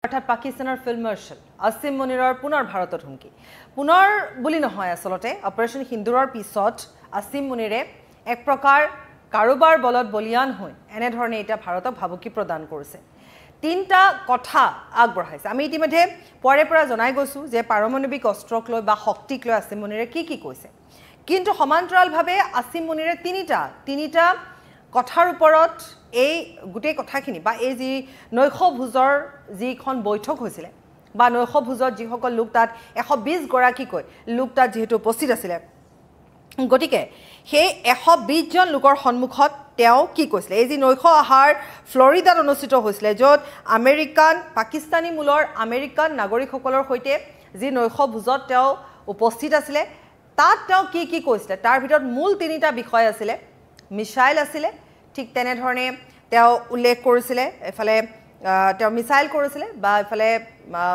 অৰ্থাৎ পাকিস্তানৰ field marshal Asim মুনিৰৰ পুনৰ ভাৰতত হুমকি পুনৰ বুলি নহয় আসলতে অপাৰেশ্যন সিন্দুৰৰ পিছত আসিম মুনিৰে এক প্ৰকাৰ কাৰোবাৰ বলত বলিয়ান হৈ এনে ধৰণে এটা ভাৰতক ভাবুকি প্ৰদান কৰিছে তিনটা কথা আগবঢ়াইছে আমি ইতিমধ্যে পৰে পৰা জনাই গৈছো যে পাৰমাণৱিক অস্ত্ৰক লৈ বা শক্তিক লৈ আসিম মুনিৰে কি কৈছে কিন্তু সমান্তৰালভাৱে আসিম মুনিৰে তিনিটা কথাৰ ওপৰত এই গুটেই কথাখিনি বা এই যি নৈশভোজৰ যিখন বৈঠক হৈছিল বা নৈশভোজত যিসকল লোক তাত 120 গৰাকীকৈ লোক তাত যেহেতু উপস্থিত আছিল গতিকে সেই 120 জন লোকৰ সন্মুখত তেওঁ কি কৈছিল এই যি নৈশ আহাৰ ফ্লৰিডাত অনুষ্ঠিত হৈছিল য'ত পাকিস্তানী মূলৰ আমেৰিকান নাগৰিকসকলৰ সৈতে যি নৈশভোজত তেওঁ উপস্থিত আছিল তাত তেওঁ কি কৈছিল তাৰ ভিতৰত মূল তিনিটা বিষয় আছিল মিছাইল আছিল ঠিক তেনে ধৰণে তেওঁ উল্লেখ কৰিছিল এফালে তেওঁ মিছাইল কৰিছিল বা এফালে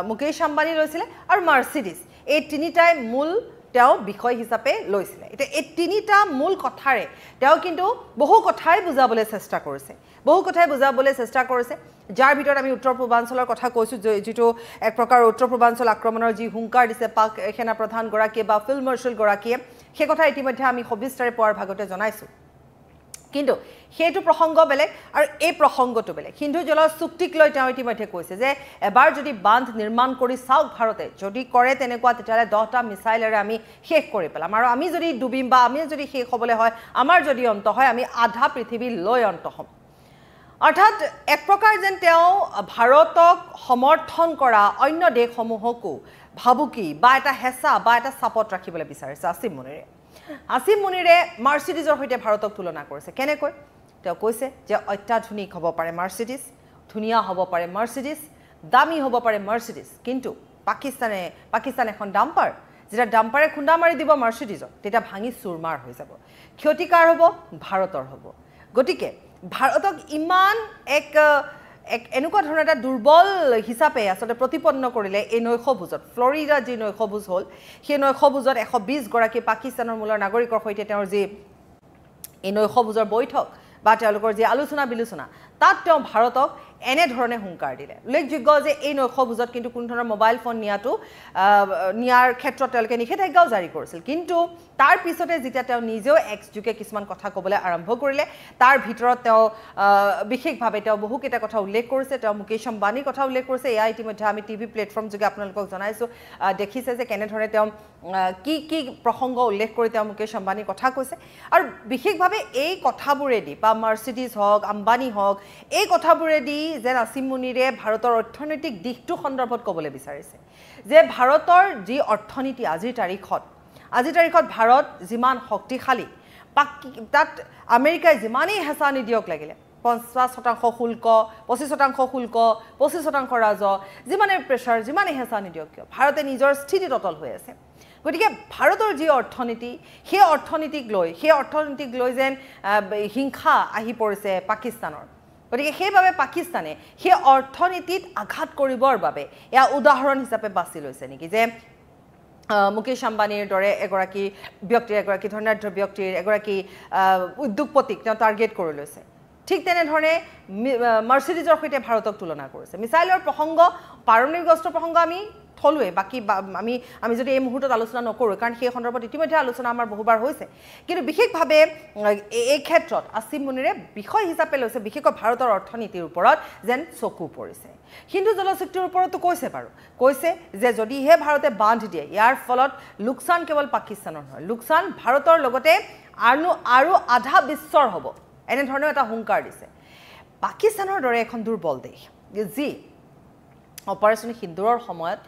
মুকেশ আম্বানী লৈছিল আৰু মাৰ্সিডিজ এই তিনিটাই মূল তেওঁ বিষয় হিচাপে লৈছিল এটা এই তিনিটা মূল কথাৰে তেওঁ কিন্তু বহু কথাই বুজাবলৈ চেষ্টা কৰিছে যাৰ ভিতৰত আমি উত্তৰ পূৰ্বাঞ্চলৰ কথা কৈছো যেটো এক প্ৰকাৰ উত্তৰ পূৰ্বাঞ্চল আক্ৰমণৰ যি হুংকাৰ দিছে পাক সেনা প্ৰধান গৰাকী বা ফিল্ড মাৰ্শ্বেল গৰাকীয়ে সেই কথা ইতিমধ্যে আমি সবিস্তাৰে পোৱাৰ ভাগতে জনাইছো কিন্তু সেইটো প্ৰসংগ বেলেগ আৰু এই প্ৰসংগটো বেলেগ সিন্ধু জল চুক্তিক লৈ তেওঁ ইতিমধ্যে কৈছে যে এবাৰ যদি বান্ধ নিৰ্মাণ কৰি চাওক ভাৰতে যদি কৰে তেনেকুৱা তেতিয়ালে 10টা মিছাইলেৰে আমি শেষ কৰি পেলাম আৰু আমি যদি ডুবিম বা আমি যদি শেষ হ'বলৈ হয় আমাৰ যদি অন্ত হয় আমি আধা পৃথিৱী লৈ অন্ত হ'ম অৰ্থাৎ এক প্ৰকাৰ যেন তেওঁ ভাৰতক সমৰ্থন কৰা অন্য দেশসমূহকো ভাবুকি বা এটা হেঁচা বা এটা চাপত ৰাখিবলৈ বিচাৰিছে আসিম মুনিৰে মাৰ্সিডিজৰ সৈতে ভাৰতক তুলনা কৰিছে কেনেকৈ তেওঁ কৈছে যে অত্যাধুনিক হ'ব পাৰে মাৰ্সিডিজ ধুনীয়া হ'ব পাৰে মাৰ্সিডিজ দামী হ'ব পাৰে মাৰ্সিডিজ কিন্তু পাকিস্তান এখন ডাম্পাৰ যেটা ডাম্পাৰে খুন্দা মাৰি দিব মাৰ্সিডিজক তেতিয়া ভাঙি চুৰমাৰ হৈ যাব ক্ষতিকাৰ হ'ব ভাৰতৰ হ'ব গতিকে ভাৰতক ইমান এক এনেকুৱা ধৰণৰ এটা দুৰ্বল হিচাপে আসলে প্ৰতিপন্ন কৰিলে এই নৈশভোজত ফ্লৰিডা যি নৈশভোজ হ'ল সেই নৈশভোজত 120 গৰাকী পাকিস্তানৰ মূলৰ নাগৰিকৰ সৈতে তেওঁৰ যি এই নৈশভোজৰ বৈঠক বা তেওঁলোকৰ যি আলোচনা বিলোচনা তাত তেওঁ ভাৰতক এনে ধৰণে হুংকাৰ দিলে উল্লেখযোগ্য যে এই নৈশভোজত কিন্তু কোনো ধৰণৰ মোবাইল ফোন নিয়াৰ ক্ষেত্ৰত তেওঁলোকে নিষেধাজ্ঞাও জাৰি কৰিছিল কিন্তু তাৰ পিছতে যেতিয়া তেওঁ নিজেও এক্স যোগে কিছুমান কথা ক'বলৈ আৰম্ভ কৰিলে তাৰ ভিতৰত তেওঁ বিশেষভাৱে তেওঁ বহুকেইটা কথা উল্লেখ কৰিছে তেওঁ মুকেশ আম্বানীৰ কথা উল্লেখ কৰিছে এয়া ইতিমধ্যে আমি টিভি প্লেটফৰ্ম যোগে আপোনালোকক জনাইছো দেখিছে যে কেনেধৰণে তেওঁ কি প্ৰসংগ উল্লেখ কৰি তেওঁ মুকেশ আম্বানীৰ কথা কৈছে আৰু বিশেষভাৱে এই কথাবোৰেদি বা মাৰ্সিডিজ হওক আম্বানী হওক এই কথাবোৰেদি যেন আসিম মুনিৰে ভাৰতৰ অৰ্থনৈতিক দিশটো সন্দৰ্ভত ক'বলৈ বিচাৰিছে যে ভাৰতৰ যি অৰ্থনীতি আজিৰ তাৰিখত ভাৰত যিমান শক্তিশালী তাত আমেৰিকাই যিমানেই হেঁচা নিদিয়ক লাগিলে 50% শুল্ক 25% শুল্ক 25% ৰাজহ যিমানে প্ৰেছাৰ যিমানে হেঁচা নিদিয়ক কিয় ভাৰতে নিজৰ স্থিতিত অটল হৈ আছে গতিকে ভাৰতৰ যি অৰ্থনীতি সেই অৰ্থনীতিক লৈ যেন হিংসা আহি পৰিছে পাকিস্তানৰ গতিকে সেইভাবে পাকিস্তানে সেই অৰ্থনীতিত আঘাত কৰিবৰ বাবে এয়া উদাহৰণ হিচাপে বাছি লৈছে নেকি যে মুকেশ আম্বানীৰ দৰে এগৰাকী ধনাঢ্য ব্যক্তিৰ এগৰাকী উদ্যোগপতিক তেওঁ টাৰ্গেট কৰি লৈছে ঠিক তেনেধৰণে মাৰ্সিডিজৰ সৈতে ভাৰতক তুলনা কৰিছে মিছাইলৰ প্ৰসংগ পাৰমাণৱিক অস্ত্ৰৰ প্ৰসংগ আমি থলুৱে বাকি আমি যদি এই মুহূৰ্তত আলোচনা নকৰোঁ কাৰণ সেই সন্দৰ্ভত ইতিমধ্যে আলোচনা আমাৰ বহুবাৰ হৈছে কিন্তু বিশেষভাৱে এই ক্ষেত্ৰত আসিম মুনিৰে বিষয় হিচাপে লৈছে বিশেষকৈ ভাৰতৰ অৰ্থনীতিৰ ওপৰত যেন চকু পৰিছে সিন্ধু জলচুক্তিৰ ওপৰতো কৈছে যে যদিহে ভাৰতে বান্ধ দিয়ে ইয়াৰ ফলত লোকচান কেৱল পাকিস্তানৰ নহয় লোকচান ভাৰতৰ লগতে আৰু আধা বিশ্বৰ হ'ব এনেধৰণৰ এটা হুংকাৰ দিছে পাকিস্তানৰ দৰে এখন দুৰ্বল দেশ যি অপাৰেশ্যন সিন্দুৰৰ সময়ত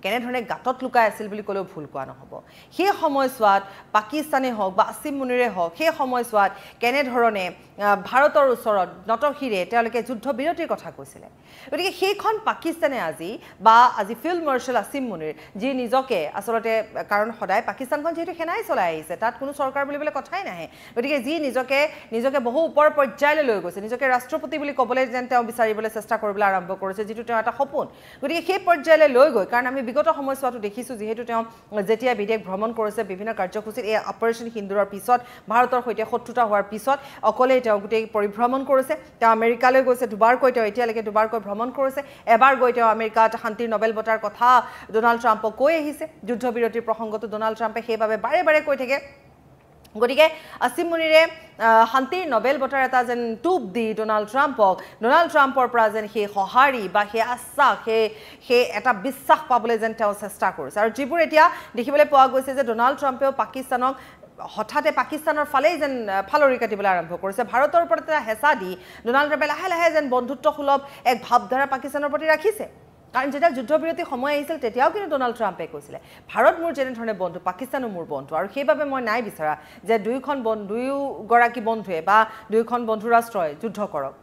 কেনেধৰণে গাঁতত লুকাই আছিল বুলি ক'লেও ভুল কোৱা নহ'ব সেই সময়ছোৱাত পাকিস্তানে হওক বা আসিম মুনিৰে হওক সেই সময়ছোৱাত কেনেধৰণে ভাৰতৰ ওচৰত নতশিৰে তেওঁলোকে যুদ্ধ বিৰতিৰ কথা কৈছিলে গতিকে সেইখন পাকিস্তানে আজি ফিল্ড মাৰ্শ্বেল আসিম মুনিৰ যি নিজকে আচলতে কাৰণ সদায় পাকিস্তানখন যেহেতু সেনাই চলাই আহিছে তাত কোনো চৰকাৰ বুলিবলৈ কথাই নাহে গতিকে যি নিজকে বহু ওপৰ পৰ্যায়লৈ লৈ গৈছে নিজকে ৰাষ্ট্ৰপতি বুলি ক'বলৈ যেন তেওঁ বিচাৰিবলৈ চেষ্টা কৰিবলৈ আৰম্ভ কৰিছে যিটো তেওঁ এটা সপোন গতিকে সেই পৰ্যায়লৈ লৈ গৈ কাৰণ আমি বিগত সময়ছোৱাটো দেখিছোঁ যিহেতু তেওঁ যেতিয়া বিদেশ ভ্ৰমণ কৰিছে বিভিন্ন কাৰ্যসূচীত এই অপাৰেশ্যন সিন্দুৰৰ পিছত ভাৰতৰ সৈতে শত্ৰুতা হোৱাৰ পিছত অকলেই তেওঁ গোটেই পৰিভ্ৰমণ কৰিছে তেওঁ আমেৰিকালৈ গৈছে দুবাৰকৈ তেওঁ এতিয়ালৈকে দুবাৰকৈ ভ্ৰমণ কৰিছে এবাৰ গৈ তেওঁ আমেৰিকাত শান্তিৰ নোবেল বঁটাৰ কথা ডোনাল্ড ট্ৰাম্পক কৈ আহিছে যুদ্ধবিৰতিৰ প্ৰসংগটো ডোনাল্ড ট্ৰাম্পে সেইবাবে বাৰে বাৰে কৈ থাকে গতিকে আসিম মুনিৰে শান্তিৰ নোবেল বঁটাৰ এটা যেন টুপ দি ডোনাল্ড ট্ৰাম্পৰ পৰা যেন সেই সঁহাৰি বা সেই আশ্বাস সেই এটা বিশ্বাস পাবলৈ যেন তেওঁ চেষ্টা কৰিছে আৰু যিবোৰ এতিয়া দেখিবলৈ পোৱা গৈছে যে ডোনাল্ড ট্ৰাম্পেও পাকিস্তানক হঠাতে পাকিস্তানৰ ফালেই যেন ফালৰি কাটিবলৈ আৰম্ভ কৰিছে ভাৰতৰ ওপৰত এটা হেঁচা দি ডোনাল্ড ট্ৰাম্পে লাহে লাহে যেন বন্ধুত্বসুলভ এক ভাৱধাৰা পাকিস্তানৰ প্ৰতি ৰাখিছে কাৰণ যেতিয়া যুদ্ধবিৰতি সময় আহিছিল তেতিয়াও কিন্তু ডোনাল্ড ট্ৰাম্পে কৈছিলে ভাৰত মোৰ যেনেধৰণে বন্ধু পাকিস্তানো মোৰ বন্ধু আৰু সেইবাবে মই নাই বিচৰা যে দুয়োগৰাকী বন্ধুৱে বা দুয়োখন বন্ধু ৰাষ্ট্ৰই যুদ্ধ কৰক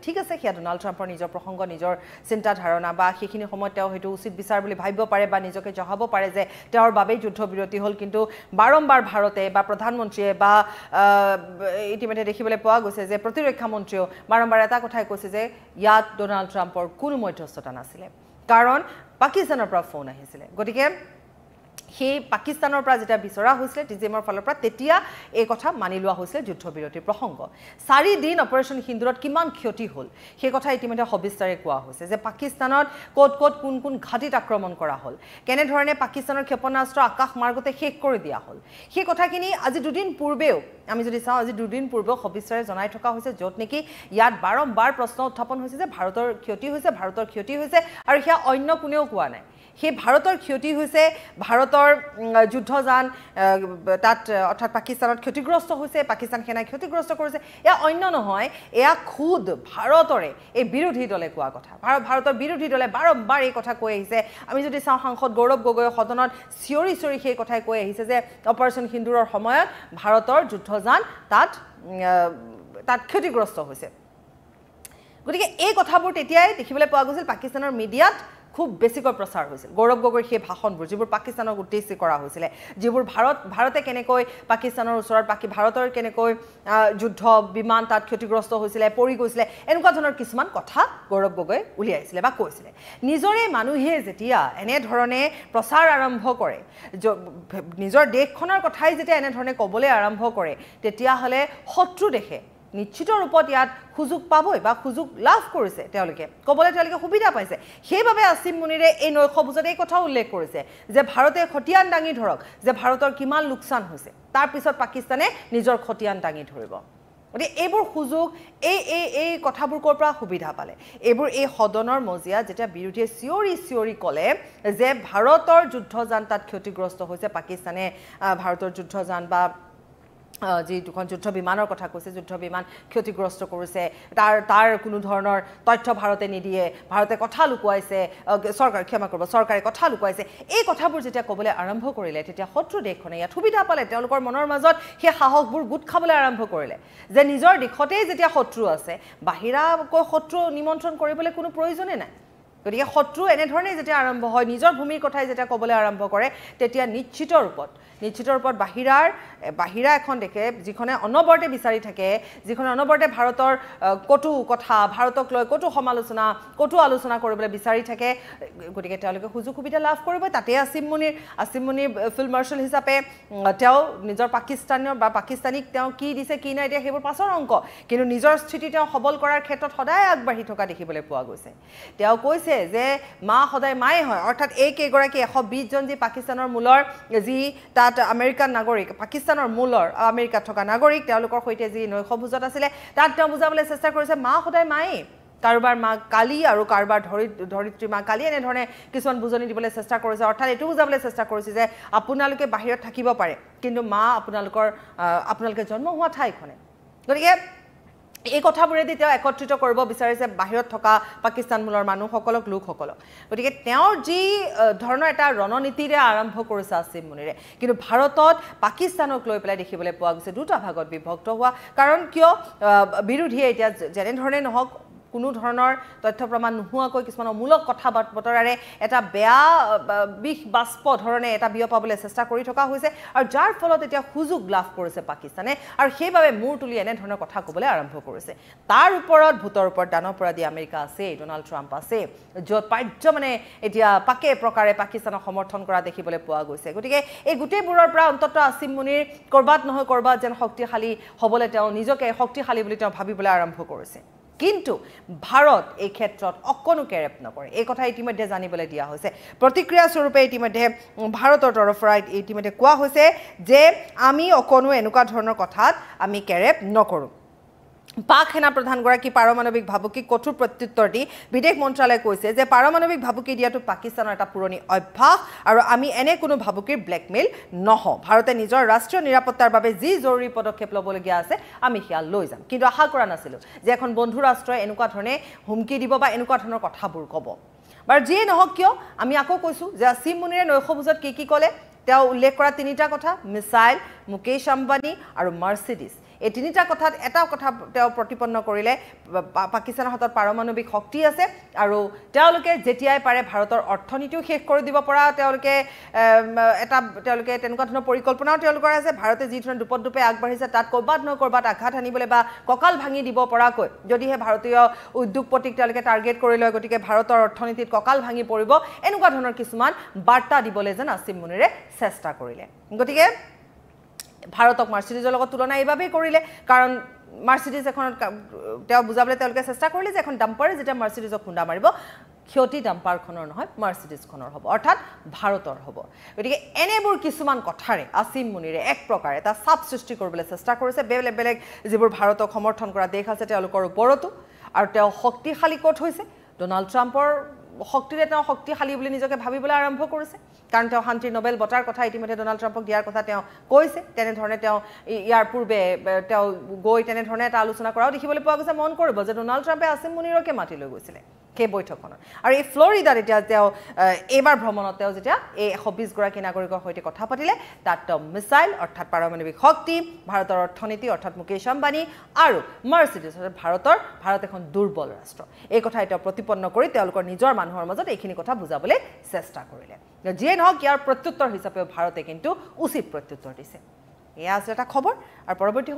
ঠিক আছে সেয়া ডোনাল্ড ট্ৰাম্পৰ নিজৰ প্ৰসংগ নিজৰ চিন্তা ধাৰণা বা সেইখিনি সময়ত তেওঁ হয়তো উচিত বিচাৰ বুলি ভাবিব পাৰে বা নিজকে জহাব পাৰে যে তেওঁৰ বাবেই যুদ্ধবিৰতি হ'ল কিন্তু বাৰম্বাৰ ভাৰতে বা প্ৰধানমন্ত্ৰীয়ে বা ইতিমধ্যে দেখিবলৈ পোৱা গৈছে যে প্ৰতিৰক্ষা মন্ত্ৰীয়েও বাৰম্বাৰ এটা কথাই কৈছে যে ইয়াত ডোনাল্ড ট্ৰাম্পৰ কোনো মধ্যস্থতা নাছিলে কাৰণ পাকিস্তানৰ পৰা ফোন আহিছিলে গতিকে সেই পাকিস্তানৰ পৰা যেতিয়া বিচৰা হৈছিলে টিজিএমৰ ফালৰ পৰা তেতিয়া এই কথা মানি লোৱা হৈছিলে যুদ্ধবিৰতিৰ প্ৰসংগ 4 দিন অপাৰেশ্যন সিন্দুৰত কিমান ক্ষতি হ'ল সেই কথা ইতিমধ্যে সবিস্তাৰে কোৱা হৈছে যে পাকিস্তানত কোন কোন ঘাটিত আক্ৰমণ কৰা হ'ল কেনেধৰণে পাকিস্তানৰ ক্ষেপণাস্ত্ৰ আকাশ মাৰ্গতে শেষ কৰি দিয়া হ'ল সেই কথাখিনি আজি দুদিন পূৰ্বেও আমি যদি চাওঁ আজি দুদিন পূৰ্বেও সবিস্তাৰে জনাই থকা হৈছে য'ত নেকি ইয়াত বাৰম্বাৰ প্ৰশ্ন উত্থাপন হৈছে যে ভাৰতৰ ক্ষতি হৈছে আৰু সেয়া অন্য কোনেও কোৱা নাই সেই ভাৰতৰ ক্ষতি হৈছে ভাৰতৰ যুদ্ধযান তাত অৰ্থাৎ পাকিস্তানত ক্ষতিগ্ৰস্ত হৈছে পাকিস্তান সেনাই ক্ষতিগ্ৰস্ত কৰিছে এয়া অন্য নহয় এয়া খুদ ভাৰতৰে এই বিৰোধী দলে কোৱা কথা ভাৰতৰ বিৰোধী দলে বাৰম্বাৰ এই কথা কৈ আহিছে আমি যদি চাওঁ সাংসদ গৌৰৱ গগৈ সদনত চিঞৰি সেই কথাই কৈ আহিছে যে অপাৰেশ্যন সিন্দুৰৰ সময়ত ভাৰতৰ যুদ্ধযান তাত ক্ষতিগ্ৰস্ত হৈছে গতিকে এই কথাবোৰ তেতিয়াই দেখিবলৈ পোৱা গৈছিল পাকিস্তানৰ মিডিয়াত খুব বেছিকৈ প্ৰচাৰ হৈছিল গৌৰৱ গগৈৰ সেই ভাষণবোৰ যিবোৰ পাকিস্তানক উদ্দেশ্যি কৰা হৈছিলে যিবোৰ ভাৰতে কেনেকৈ পাকিস্তানৰ ওচৰত ভাৰতৰ কেনেকৈ যুদ্ধ বিমান তাত ক্ষতিগ্ৰস্ত হৈছিলে পৰি গৈছিলে এনেকুৱা ধৰণৰ কিছুমান কথা গৌৰৱ গগৈ উলিয়াইছিলে বা কৈছিলে নিজৰে মানুহে যেতিয়া এনেধৰণে প্ৰচাৰ আৰম্ভ কৰে নিজৰ দেশখনৰ কথাই যেতিয়া এনেধৰণে ক'বলৈ আৰম্ভ কৰে তেতিয়াহ'লে শত্ৰু দেশে নিশ্চিত ৰূপত ইয়াত সুযোগ পাবই বা সুযোগ লাভ কৰিছে তেওঁলোকে ক'বলৈ সুবিধা পাইছে সেইবাবে আসিম মুনিৰে এই নৈশভোজত এই কথা উল্লেখ কৰিছে যে ভাৰতে খতিয়ান দাঙি ধৰক যে ভাৰতৰ কিমান লোকচান হৈছে তাৰ পিছত পাকিস্তানে নিজৰ খতিয়ান দাঙি ধৰিব গতিকে এইবোৰ সুযোগ এই কথাবোৰ ক'ৰ পৰা সুবিধা পালে এইবোৰ এই সদনৰ মজিয়াত যেতিয়া বিৰোধীয়ে চিঞৰি ক'লে যে ভাৰতৰ যুদ্ধযান তাত ক্ষতিগ্ৰস্ত হৈছে পাকিস্তানে ভাৰতৰ যুদ্ধযান বা যি দুখন যুদ্ধ বিমানৰ কথা কৈছে যুদ্ধ বিমান ক্ষতিগ্ৰস্ত কৰিছে তাৰ কোনো ধৰণৰ তথ্য ভাৰতে নিদিয়ে ভাৰতে কথা লুকুৱাইছে চৰকাৰে কথা লুকুৱাইছে এই কথাবোৰ যেতিয়া ক'বলৈ আৰম্ভ কৰিলে তেতিয়া শত্ৰু দেশখনে ইয়াত সুবিধা পালে তেওঁলোকৰ মনৰ মাজত সেই সাহসবোৰ গোট খাবলৈ আৰম্ভ কৰিলে যে নিজৰ দেশতেই যেতিয়া শত্ৰু আছে বাহিৰাকৈ শত্ৰু নিমন্ত্ৰণ কৰিবলৈ কোনো প্ৰয়োজনেই নাই গতিকে শত্ৰু এনেধৰণে যেতিয়া আৰম্ভ হয় নিজৰ ভূমিৰ কথাই যেতিয়া ক'বলৈ আৰম্ভ কৰে তেতিয়া নিশ্চিত ৰূপত বাহিৰা এখন দেশে যিখনে অনবৰতে বিচাৰি থাকে যিখনে অনবৰতে ভাৰতৰ কটু কথা ভাৰতক লৈ কটু আলোচনা কৰিবলৈ বিচাৰি থাকে গতিকে তেওঁলোকে সুযোগ সুবিধা লাভ কৰিব তাতে আসিম মুনিৰ ফিল্ড মাৰ্শ্বেল হিচাপে তেওঁ নিজৰ পাকিস্তানীক তেওঁ কি দিছে কি নাই দিয়া সেইবোৰ পাছৰ অংক কিন্তু নিজৰ স্থিতি তেওঁ সবল কৰাৰ ক্ষেত্ৰত সদায় আগবাঢ়ি থকা দেখিবলৈ পোৱা গৈছে তেওঁ কৈছে যে মা সদায় মায়ে হয় অৰ্থাৎ এই কেইগৰাকী 120 জন যি পাকিস্তানৰ মূলৰ যি তাত আমেৰিকান নাগৰিক পাকিস্তানৰ মূলৰ আমেৰিকাত থকা নাগৰিক তেওঁলোকৰ সৈতে যি নৈশভোজত আছিলে তাত তেওঁ বুজাবলৈ চেষ্টা কৰিছে মা সদায় মায়ে কাৰোবাৰ মা কালী আৰু কাৰোবাৰ ধৰিত্ৰী মা কালী এনেধৰণে কিছুমান বুজনি দিবলৈ চেষ্টা কৰিছে অৰ্থাৎ এইটো বুজাবলৈ চেষ্টা কৰিছে যে আপোনালোকে বাহিৰত থাকিব পাৰে কিন্তু মা আপোনালোকে জন্ম হোৱা ঠাইখনে গতিকে এই কথাবোৰেদি তেওঁ একত্ৰিত কৰিব বিচাৰিছে বাহিৰত থকা পাকিস্তান মূলৰ মানুহসকলক লোকসকলক গতিকে তেওঁৰ যি ধৰণৰ এটা ৰণনীতিৰে আৰম্ভ কৰিছে আসিম মুনিৰে কিন্তু ভাৰতত পাকিস্তানক লৈ পেলাই দেখিবলৈ পোৱা গৈছে দুটা ভাগত বিভক্ত হোৱা কাৰণ কিয় বিৰোধীয়ে এতিয়া যেনেধৰণে নহওক কোনো ধৰণৰ তথ্য প্ৰমাণ নোহোৱাকৈ কিছুমান অমূলক কথা বতৰাৰে এটা বেয়া বিষ বাষ্প ধৰণে এটা বিয়পাবলৈ চেষ্টা কৰি থকা হৈছে আৰু যাৰ ফলত এতিয়া সুযোগ লাভ কৰিছে পাকিস্তানে আৰু সেইবাবে মূৰ তুলি এনে ধৰণৰ কথা ক'বলৈ আৰম্ভ কৰিছে তাৰ ওপৰত ভূতৰ ওপৰত দানৰ পৰা দি আমেৰিকা আছে ডোনাল্ড ট্ৰাম্প আছে য'ত পাৰ্য মানে এতিয়া পাকে প্ৰকাৰে পাকিস্তানক সমৰ্থন কৰা দেখিবলৈ পোৱা গৈছে গতিকে এই গোটেইবোৰৰ পৰা অন্তত আসিম মুনিৰ কৰবাত নহয় কৰবাত যেন শক্তিশালী হ'বলৈ তেওঁ নিজকে শক্তিশালী বুলি তেওঁ ভাবিবলৈ আৰম্ভ কৰিছে কিন্তু ভাৰত এই ক্ষেত্ৰত অকণো কেৰেপ নকৰে এই কথা ইতিমধ্যে জানিবলৈ দিয়া হৈছে প্ৰতিক্ৰিয়া স্বৰূপে ইতিমধ্যে ভাৰতৰ তৰফৰ পৰা ইতিমধ্যে কোৱা হৈছে যে আমি অকণো এনেকুৱা ধৰণৰ কথাত আমি কেৰেপ নকৰোঁ পাক সেনা প্ৰধানগৰাকী পাৰমাণৱিক ভাবুকিক কঠোৰ প্ৰত্যুত্তৰ দি বিদেশ মন্ত্ৰালয়ে কৈছে যে পাৰমাণৱিক ভাবুকি দিয়াটো পাকিস্তানৰ এটা পুৰণি অভ্যাস আৰু আমি এনে কোনো ভাবুকিৰ ব্লেকমেইল নহওঁ ভাৰতে নিজৰ ৰাষ্ট্ৰীয় নিৰাপত্তাৰ বাবে যি জৰুৰী পদক্ষেপ ল'বলগীয়া আছে আমি সেয়া লৈ যাম কিন্তু আশা কৰা নাছিলোঁ যে এখন বন্ধু ৰাষ্ট্ৰই এনেকুৱা ধৰণে হুমকি দিব বা এনেকুৱা ধৰণৰ কথাবোৰ ক'ব বাৰু যিয়ে নহওক কিয় আমি আকৌ কৈছোঁ যে আসিম মুনিৰে নৈশভোজত কি ক'লে তেওঁ উল্লেখ কৰা তিনিটা কথা মিছাইল মুকেশ আম্বানী আৰু মাৰ্চিডিজ এই তিনিটা কথাত এটা কথা তেওঁ প্ৰতিপন্ন কৰিলে পাকিস্তানৰ হাতত পাৰমাণৱিক শক্তি আছে আৰু তেওঁলোকে যেতিয়াই পাৰে ভাৰতৰ অৰ্থনীতিও শেষ কৰি দিব পৰা তেওঁলোকে তেনেকুৱা ধৰণৰ পৰিকল্পনাও তেওঁলোকৰ আছে ভাৰতে যি ধৰণে দুপদুপে আগবাঢ়িছে তাত ক'ৰবাত নহয় ক'ৰবাত আঘাত আনিবলৈ বা কঁকাল ভাঙি দিব পৰাকৈ যদিহে ভাৰতীয় উদ্যোগপতিক তেওঁলোকে টাৰ্গেট কৰি লয় গতিকে ভাৰতৰ অৰ্থনীতিত কঁকাল ভাঙি পৰিব এনেকুৱা ধৰণৰ কিছুমান বাৰ্তা দিবলৈ যেন আসিম মুনিৰে চেষ্টা কৰিলে গতিকে ভাৰতক মাৰ্চিডিজৰ লগত তুলনা এইভাৱেই কৰিলে কাৰণ মাৰ্চিডিজ এখনত তেওঁ বুজাবলৈ তেওঁলোকে চেষ্টা কৰিলে যে এখন ডাম্পাৰে যেতিয়া মাৰ্চিডিজক খুন্দা মাৰিব ক্ষতি ডাম্পাৰখনৰ নহয় মাৰ্চিডিজখনৰ হ'ব অৰ্থাৎ ভাৰতৰ হ'ব গতিকে এনেবোৰ কিছুমান কথাৰে আসিম মুনিৰে এক প্ৰকাৰে এটা চাপ সৃষ্টি কৰিবলৈ চেষ্টা কৰিছে বেলেগ বেলেগ যিবোৰ ভাৰতক সমৰ্থন কৰা দেশ আছে তেওঁলোকৰ ওপৰতো আৰু তেওঁ শক্তিশালী ক'ত হৈছে ডোনাল্ড ট্ৰাম্পৰ শক্তিৰে তেওঁ শক্তিশালী বুলি নিজকে ভাবিবলৈ আৰম্ভ কৰিছে কাৰণ তেওঁ শান্তিৰ নোবেল বঁটাৰ কথা ইতিমধ্যে ডোনাল্ড ট্ৰাম্পক দিয়াৰ কথা তেওঁ কৈছে তেনেধৰণে তেওঁ ইয়াৰ পূৰ্বে তেওঁ গৈ তেনেধৰণে এটা আলোচনা কৰাও দেখিবলৈ পোৱা গৈছে মন কৰিব যে ডোনাল্ড ট্ৰাম্পে আসিম মুনিৰকে মাতি লৈ গৈছিলে সেই বৈঠকখনত আৰু এই ফ্লৰিডাত এতিয়া তেওঁ এইবাৰ ভ্ৰমণত তেওঁ যেতিয়া এই 120 গৰাকী নাগৰিকৰ সৈতে কথা পাতিলে তাত তেওঁ মিছাইল অৰ্থাৎ পাৰমাণৱিক শক্তি ভাৰতৰ অৰ্থনীতি অৰ্থাৎ মুকেশ আম্বানী আৰু মাৰ্চিডিজ ভাৰত এখন দুৰ্বল ৰাষ্ট্ৰ এই কথা তেওঁ প্ৰতিপন্ন কৰি তেওঁলোকৰ নিজৰ মানুহৰ মাজত এইখিনি কথা বুজাবলৈ চেষ্টা কৰিলে যিয়ে নহওক ইয়াৰ প্ৰত্যুত্তৰ হিচাপে ভাৰতে কিন্তু উচিত প্ৰত্যুত্তৰ দিছে এয়া আছে এটা খবৰ আৰু পৰৱৰ্তী